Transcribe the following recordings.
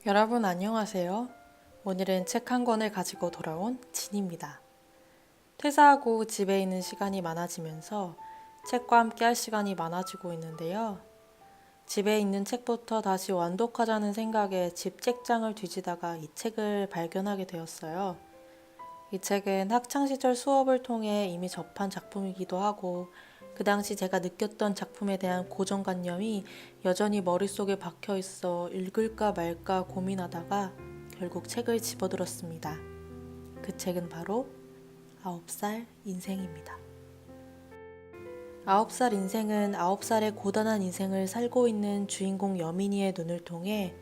여러분 안녕하세요. 오늘은 책 한 권을 가지고 돌아온 진입니다. 퇴사하고 집에 있는 시간이 많아지면서 책과 함께 할 시간이 많아지고 있는데요. 집에 있는 책부터 다시 완독하자는 생각에 집 책장을 뒤지다가 이 책을 발견하게 되었어요. 이 책은 학창시절 수업을 통해 이미 접한 작품이기도 하고 그 당시 제가 느꼈던 작품에 대한 고정관념이 여전히 머릿속에 박혀 있어 읽을까 말까 고민하다가 결국 책을 집어들었습니다. 그 책은 바로 9살 인생입니다. 9살 인생은 9살의 고단한 인생을 살고 있는 주인공 여민이의 눈을 통해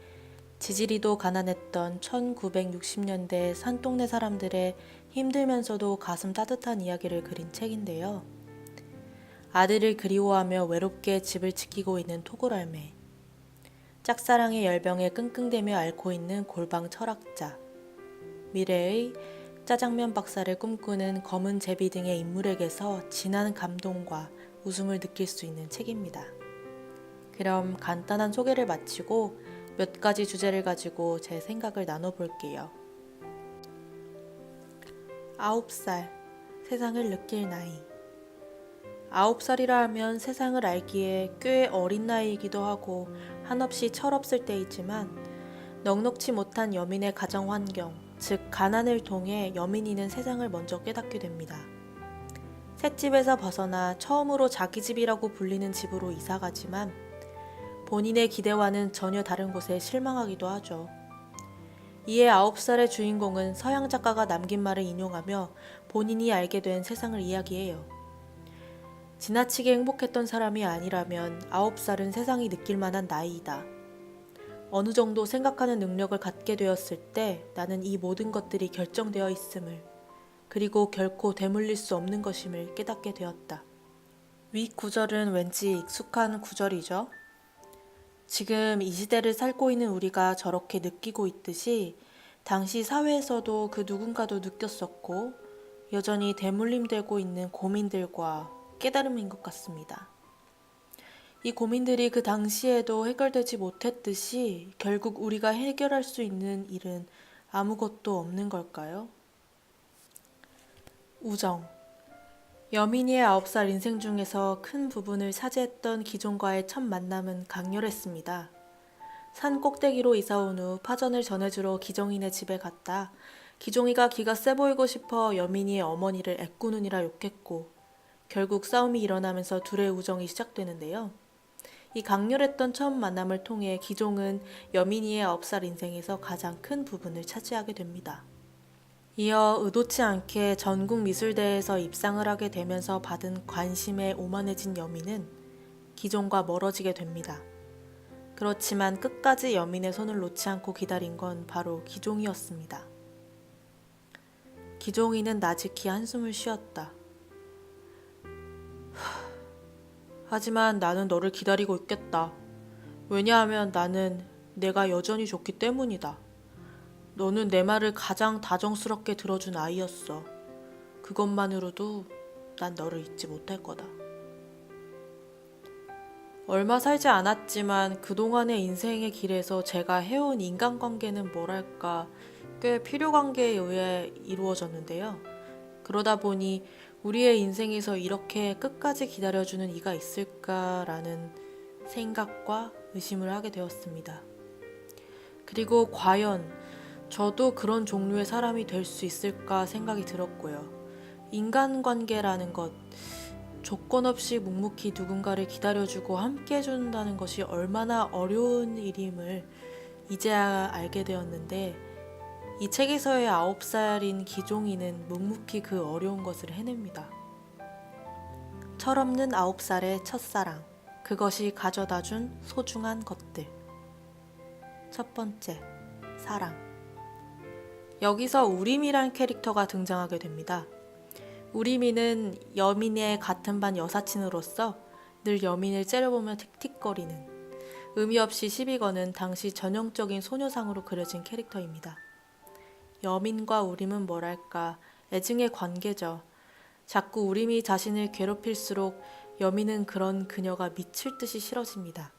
지지리도 가난했던 1960년대 산동네 사람들의 힘들면서도 가슴 따뜻한 이야기를 그린 책인데요. 아들을 그리워하며 외롭게 집을 지키고 있는 토굴할매, 짝사랑의 열병에 끙끙대며 앓고 있는 골방 철학자, 미래의 짜장면 박사를 꿈꾸는 검은 제비 등의 인물에게서 진한 감동과 웃음을 느낄 수 있는 책입니다. 그럼 간단한 소개를 마치고 몇 가지 주제를 가지고 제 생각을 나눠볼게요. 9살, 세상을 느낄 나이. 9살이라 하면 세상을 알기에 꽤 어린 나이이기도 하고 한없이 철없을 때이지만 넉넉지 못한 여민의 가정 환경, 즉 가난을 통해 여민이는 세상을 먼저 깨닫게 됩니다. 셋집에서 벗어나 처음으로 자기 집이라고 불리는 집으로 이사가지만 본인의 기대와는 전혀 다른 곳에 실망하기도 하죠. 이에 9살의 주인공은 서양 작가가 남긴 말을 인용하며 본인이 알게 된 세상을 이야기해요. 지나치게 행복했던 사람이 아니라면 9살은 세상이 느낄 만한 나이이다. 어느 정도 생각하는 능력을 갖게 되었을 때 나는 이 모든 것들이 결정되어 있음을, 그리고 결코 되물릴 수 없는 것임을 깨닫게 되었다. 위 구절은 왠지 익숙한 구절이죠. 지금 이 시대를 살고 있는 우리가 저렇게 느끼고 있듯이 당시 사회에서도 그 누군가도 느꼈었고 여전히 대물림되고 있는 고민들과 깨달음인 것 같습니다. 이 고민들이 그 당시에도 해결되지 못했듯이 결국 우리가 해결할 수 있는 일은 아무것도 없는 걸까요? 우정. 여민이의 9살 인생 중에서 큰 부분을 차지했던 기종과의 첫 만남은 강렬했습니다. 산 꼭대기로 이사 온 후 파전을 전해주러 기종이네 집에 갔다 기종이가 기가 세 보이고 싶어 여민이의 어머니를 애꾸눈이라 욕했고 결국 싸움이 일어나면서 둘의 우정이 시작되는데요. 이 강렬했던 처음 만남을 통해 기종은 여민이의 9살 인생에서 가장 큰 부분을 차지하게 됩니다. 이어 의도치 않게 전국미술대회에서 입상을 하게 되면서 받은 관심에 오만해진 여민은 기종과 멀어지게 됩니다. 그렇지만 끝까지 여민의 손을 놓지 않고 기다린 건 바로 기종이었습니다. 기종이는 나직히 한숨을 쉬었다. 하지만 나는 너를 기다리고 있겠다. 왜냐하면 나는 내가 여전히 좋기 때문이다. 너는 내 말을 가장 다정스럽게 들어준 아이였어. 그것만으로도 난 너를 잊지 못할 거다. 얼마 살지 않았지만 그동안의 인생의 길에서 제가 해온 인간관계는 뭐랄까 꽤 필요관계에 의해 이루어졌는데요. 그러다 보니 우리의 인생에서 이렇게 끝까지 기다려주는 이가 있을까라는 생각과 의심을 하게 되었습니다. 그리고 과연 저도 그런 종류의 사람이 될 수 있을까 생각이 들었고요. 인간관계라는 것, 조건 없이 묵묵히 누군가를 기다려주고 함께 해준다는 것이 얼마나 어려운 일임을 이제야 알게 되었는데 이 책에서의 9살인 기종이는 묵묵히 그 어려운 것을 해냅니다. 철없는 9살의 첫사랑, 그것이 가져다준 소중한 것들. 첫 번째, 사랑. 여기서 우림이란 캐릭터가 등장하게 됩니다. 우림이는 여민의 같은 반 여사친으로서 늘 여민을 째려보며 틱틱거리는, 의미 없이 시비 거는 당시 전형적인 소녀상으로 그려진 캐릭터입니다. 여민과 우림은 뭐랄까 애증의 관계죠. 자꾸 우림이 자신을 괴롭힐수록 여민은 그런 그녀가 미칠 듯이 싫어집니다.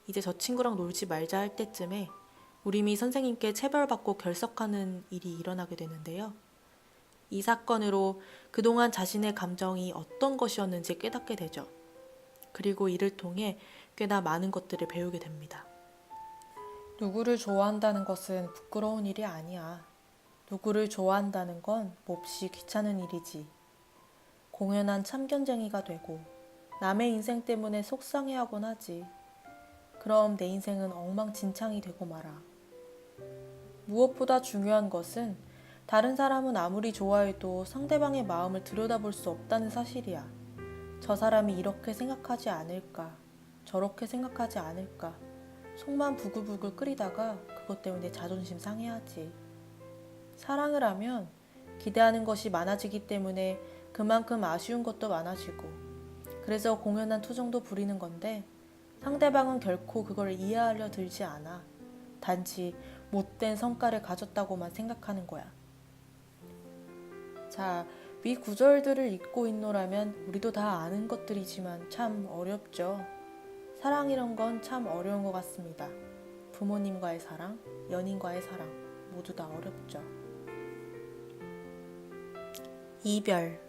이제 저 친구랑 놀지 말자 할 때쯤에 우림이 선생님께 체벌받고 결석하는 일이 일어나게 되는데요. 이 사건으로 그동안 자신의 감정이 어떤 것이었는지 깨닫게 되죠. 그리고 이를 통해 꽤나 많은 것들을 배우게 됩니다. 누구를 좋아한다는 것은 부끄러운 일이 아니야. 누구를 좋아한다는 건 몹시 귀찮은 일이지. 공연한 참견쟁이가 되고 남의 인생 때문에 속상해하곤 하지. 그럼 내 인생은 엉망진창이 되고 말아. 무엇보다 중요한 것은 다른 사람은 아무리 좋아해도 상대방의 마음을 들여다볼 수 없다는 사실이야. 저 사람이 이렇게 생각하지 않을까, 저렇게 생각하지 않을까, 속만 부글부글 끓이다가 그것 때문에 자존심 상해하지. 사랑을 하면 기대하는 것이 많아지기 때문에 그만큼 아쉬운 것도 많아지고, 그래서 공연한 투정도 부리는 건데 상대방은 결코 그걸 이해하려 들지 않아. 단지 못된 성과를 가졌다고만 생각하는 거야. 자, 위 구절들을 읽고 있노라면 우리도 다 아는 것들이지만 참 어렵죠. 사랑이란 건 참 어려운 것 같습니다. 부모님과의 사랑, 연인과의 사랑 모두 다 어렵죠. 이별.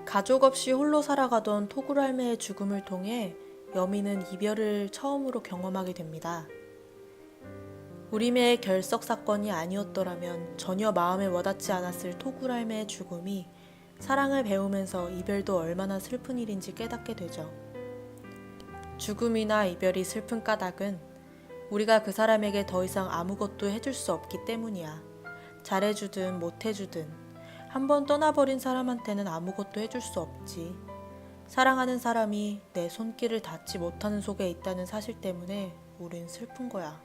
가족 없이 홀로 살아가던 토굴할매의 죽음을 통해 여미는 이별을 처음으로 경험하게 됩니다. 우리매의 결석 사건이 아니었더라면 전혀 마음에 와닿지 않았을 토굴할매의 죽음이 사랑을 배우면서 이별도 얼마나 슬픈 일인지 깨닫게 되죠. 죽음이나 이별이 슬픈 까닭은 우리가 그 사람에게 더 이상 아무것도 해줄 수 없기 때문이야. 잘해주든 못해주든 한번 떠나버린 사람한테는 아무것도 해줄 수 없지. 사랑하는 사람이 내 손길을 닿지 못하는 속에 있다는 사실 때문에 우린 슬픈 거야.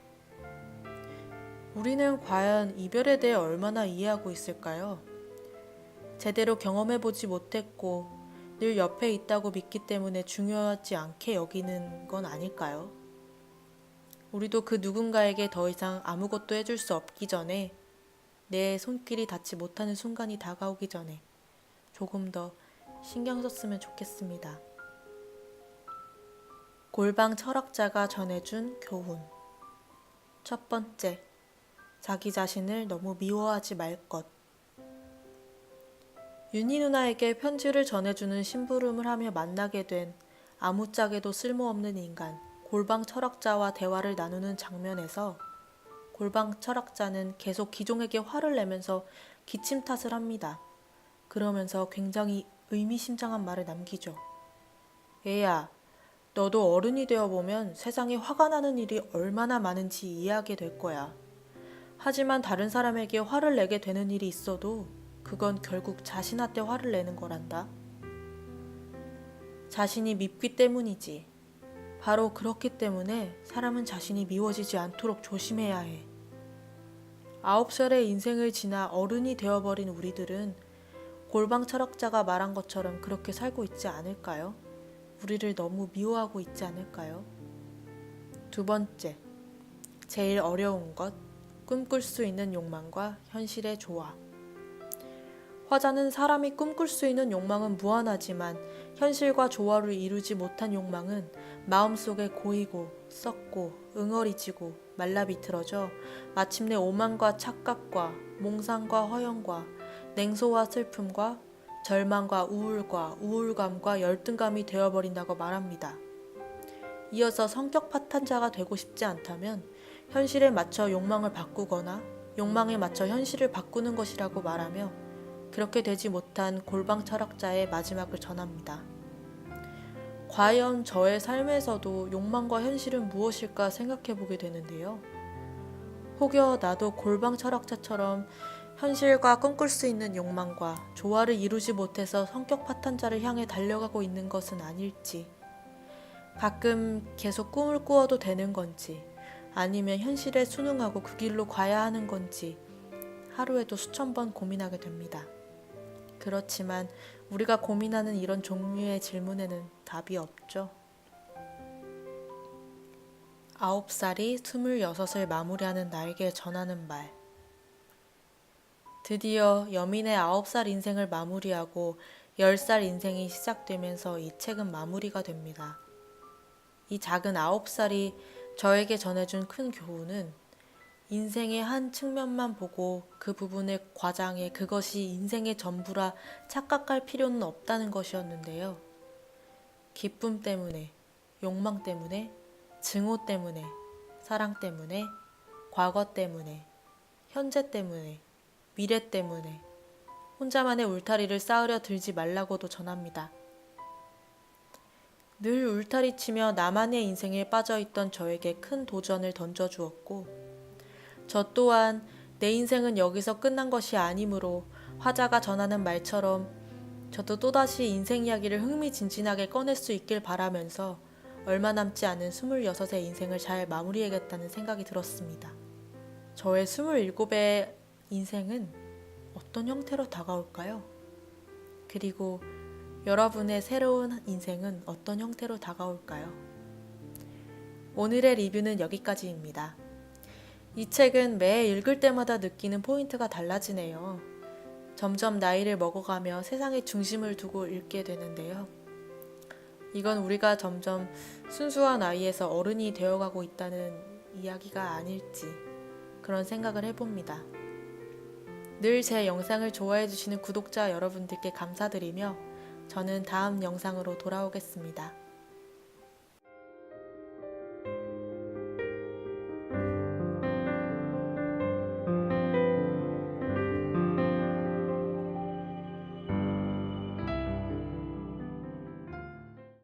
우리는 과연 이별에 대해 얼마나 이해하고 있을까요? 제대로 경험해보지 못했고 늘 옆에 있다고 믿기 때문에 중요하지 않게 여기는 건 아닐까요? 우리도 그 누군가에게 더 이상 아무것도 해줄 수 없기 전에, 내 손길이 닿지 못하는 순간이 다가오기 전에 조금 더 신경 썼으면 좋겠습니다. 골방 철학자가 전해준 교훈. 첫 번째, 자기 자신을 너무 미워하지 말 것. 윤희 누나에게 편지를 전해주는 심부름을 하며 만나게 된 아무짝에도 쓸모없는 인간, 골방 철학자와 대화를 나누는 장면에서 골방 철학자는 계속 기종에게 화를 내면서 기침 탓을 합니다. 그러면서 굉장히 의미심장한 말을 남기죠. 얘야, 너도 어른이 되어보면 세상에 화가 나는 일이 얼마나 많은지 이해하게 될 거야. 하지만 다른 사람에게 화를 내게 되는 일이 있어도 그건 결국 자신한테 화를 내는 거란다. 자신이 밉기 때문이지. 바로 그렇기 때문에 사람은 자신이 미워지지 않도록 조심해야 해. 9살의 인생을 지나 어른이 되어버린 우리들은 골방 철학자가 말한 것처럼 그렇게 살고 있지 않을까요? 우리를 너무 미워하고 있지 않을까요? 두 번째, 제일 어려운 것, 꿈꿀 수 있는 욕망과 현실의 조화. 화자는 사람이 꿈꿀 수 있는 욕망은 무한하지만 현실과 조화를 이루지 못한 욕망은 마음속에 고이고 썩고 응어리지고 말라비틀어져 마침내 오만과 착각과 몽상과 허영과 냉소와 슬픔과 절망과 우울과 우울감과 열등감이 되어버린다고 말합니다. 이어서 성격 파탄자가 되고 싶지 않다면 현실에 맞춰 욕망을 바꾸거나 욕망에 맞춰 현실을 바꾸는 것이라고 말하며 그렇게 되지 못한 골방 철학자의 마지막을 전합니다. 과연 저의 삶에서도 욕망과 현실은 무엇일까 생각해 보게 되는데요. 혹여 나도 골방 철학자처럼 현실과 꿈꿀 수 있는 욕망과 조화를 이루지 못해서 성격 파탄자를 향해 달려가고 있는 것은 아닐지, 가끔 계속 꿈을 꾸어도 되는 건지, 아니면 현실에 순응하고 그 길로 가야 하는 건지 하루에도 수천 번 고민하게 됩니다. 그렇지만 우리가 고민하는 이런 종류의 질문에는 답이 없죠. 9살이 26을 마무리하는 나에게 전하는 말. 드디어 여민의 9살 인생을 마무리하고 10살 인생이 시작되면서 이 책은 마무리가 됩니다. 이 작은 9살이 저에게 전해준 큰 교훈은 인생의 한 측면만 보고 그 부분을 과장해 그것이 인생의 전부라 착각할 필요는 없다는 것이었는데요. 기쁨 때문에, 욕망 때문에, 증오 때문에, 사랑 때문에, 과거 때문에, 현재 때문에, 미래 때문에 혼자만의 울타리를 쌓으려 들지 말라고도 전합니다. 늘 울타리치며 나만의 인생에 빠져있던 저에게 큰 도전을 던져주었고, 저 또한 내 인생은 여기서 끝난 것이 아니므로 화자가 전하는 말처럼 저도 또다시 인생 이야기를 흥미진진하게 꺼낼 수 있길 바라면서 얼마 남지 않은 26의 인생을 잘 마무리해야겠다는 생각이 들었습니다. 저의 27의 인생은 어떤 형태로 다가올까요? 그리고 여러분의 새로운 인생은 어떤 형태로 다가올까요? 오늘의 리뷰는 여기까지입니다. 이 책은 매 읽을 때마다 느끼는 포인트가 달라지네요. 점점 나이를 먹어가며 세상의 중심을 두고 읽게 되는데요. 이건 우리가 점점 순수한 아이에서 어른이 되어가고 있다는 이야기가 아닐지 그런 생각을 해봅니다. 늘 제 영상을 좋아해주시는 구독자 여러분들께 감사드리며 저는 다음 영상으로 돌아오겠습니다.